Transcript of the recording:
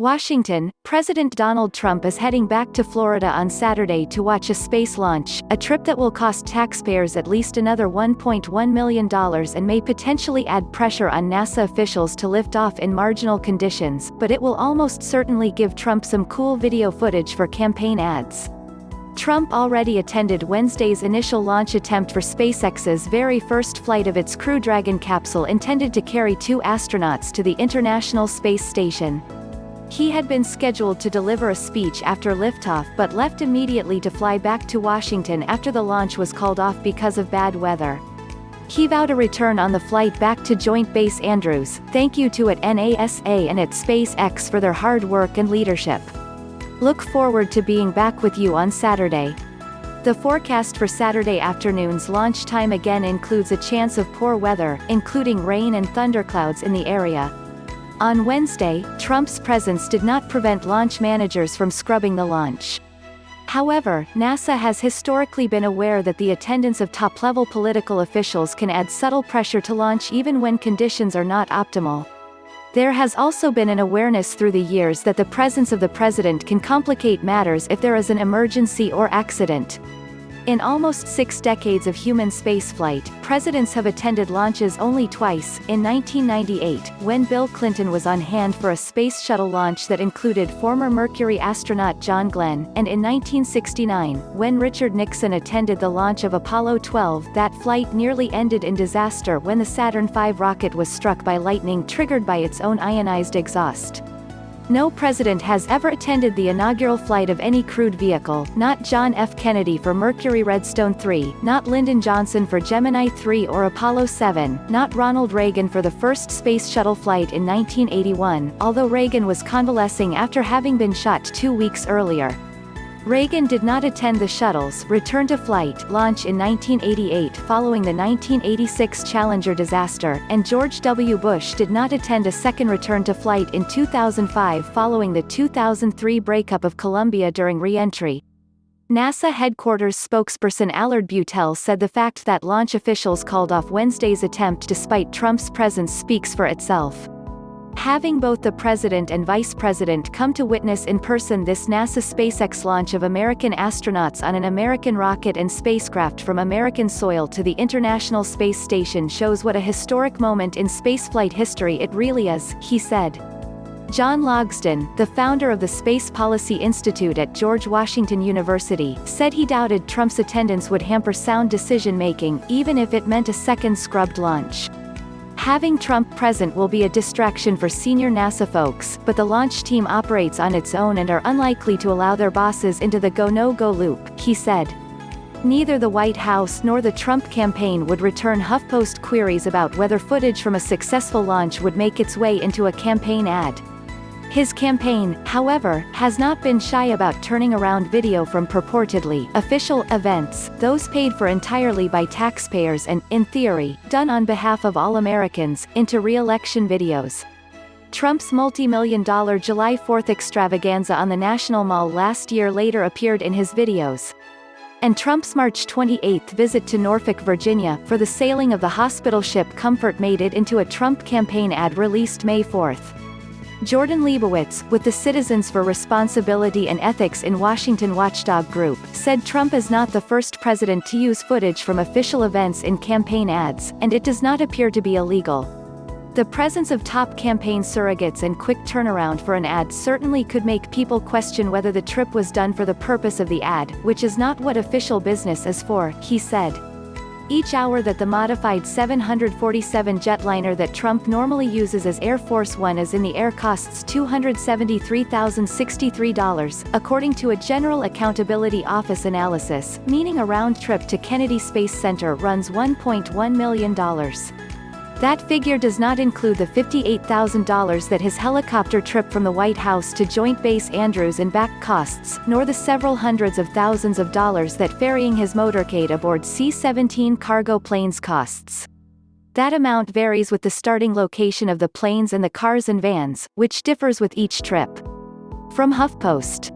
Washington, President Donald Trump is heading back to Florida on Saturday to watch a space launch, a trip that will cost taxpayers at least another $1.1 million and may potentially add pressure on NASA officials to lift off in marginal conditions, but it will almost certainly give Trump some cool video footage for campaign ads. Trump already attended Wednesday's initial launch attempt for SpaceX's very first flight of its Crew Dragon capsule intended to carry 2 astronauts to the International Space Station. He had been scheduled to deliver a speech after liftoff but left immediately to fly back to Washington after the launch was called off because of bad weather. He vowed a return on the flight back to Joint Base Andrews. "Thank you to at NASA and at SpaceX for their hard work and leadership. Look forward to being back with you on Saturday." The forecast for Saturday afternoon's launch time again includes a chance of poor weather, including rain and thunderclouds in the area. On Wednesday, Trump's presence did not prevent launch managers from scrubbing the launch. However, NASA has historically been aware that the attendance of top-level political officials can add subtle pressure to launch even when conditions are not optimal. There has also been an awareness through the years that the presence of the president can complicate matters if there is an emergency or accident. In almost 6 decades of human spaceflight, presidents have attended launches only twice, in 1998, when Bill Clinton was on hand for a space shuttle launch that included former Mercury astronaut John Glenn, and in 1969, when Richard Nixon attended the launch of Apollo 12. That flight nearly ended in disaster when the Saturn V rocket was struck by lightning triggered by its own ionized exhaust. No president has ever attended the inaugural flight of any crewed vehicle, not John F. Kennedy for Mercury Redstone 3, not Lyndon Johnson for Gemini 3 or Apollo 7, not Ronald Reagan for the first space shuttle flight in 1981, although Reagan was convalescing after having been shot 2 weeks earlier. Reagan did not attend the shuttle's return-to-flight launch in 1988 following the 1986 Challenger disaster, and George W. Bush did not attend a second return-to-flight in 2005 following the 2003 breakup of Columbia during re-entry. NASA headquarters spokesperson Allard Butel said the fact that launch officials called off Wednesday's attempt despite Trump's presence speaks for itself. Having both the president and vice president come to witness in person this NASA SpaceX launch of American astronauts on an American rocket and spacecraft from American soil to the International Space Station shows what a historic moment in spaceflight history it really is, he said. John Logsdon, the founder of the Space Policy Institute at George Washington University, said he doubted Trump's attendance would hamper sound decision-making, even if it meant a second scrubbed launch. Having Trump present will be a distraction for senior NASA folks, but the launch team operates on its own and are unlikely to allow their bosses into the go-no-go loop, he said. Neither the White House nor the Trump campaign would return HuffPost queries about whether footage from a successful launch would make its way into a campaign ad. His campaign, however, has not been shy about turning around video from purportedly official events, those paid for entirely by taxpayers and, in theory, done on behalf of all Americans, into re-election videos. Trump's multi-million-dollar July 4th extravaganza on the National Mall last year later appeared in his videos. And Trump's March 28 visit to Norfolk, Virginia, for the sailing of the hospital ship Comfort made it into a Trump campaign ad released May 4. Jordan Leibowitz, with the Citizens for Responsibility and Ethics in Washington watchdog group, said Trump is not the first president to use footage from official events in campaign ads, and it does not appear to be illegal. The presence of top campaign surrogates and quick turnaround for an ad certainly could make people question whether the trip was done for the purpose of the ad, which is not what official business is for, he said. Each hour that the modified 747 jetliner that Trump normally uses as Air Force One is in the air costs $273,063, according to a General Accountability Office analysis, meaning a round trip to Kennedy Space Center runs $1.1 million. That figure does not include the $58,000 that his helicopter trip from the White House to Joint Base Andrews and back costs, nor the several hundreds of thousands of dollars that ferrying his motorcade aboard C-17 cargo planes costs. That amount varies with the starting location of the planes and the cars and vans, which differs with each trip. From HuffPost.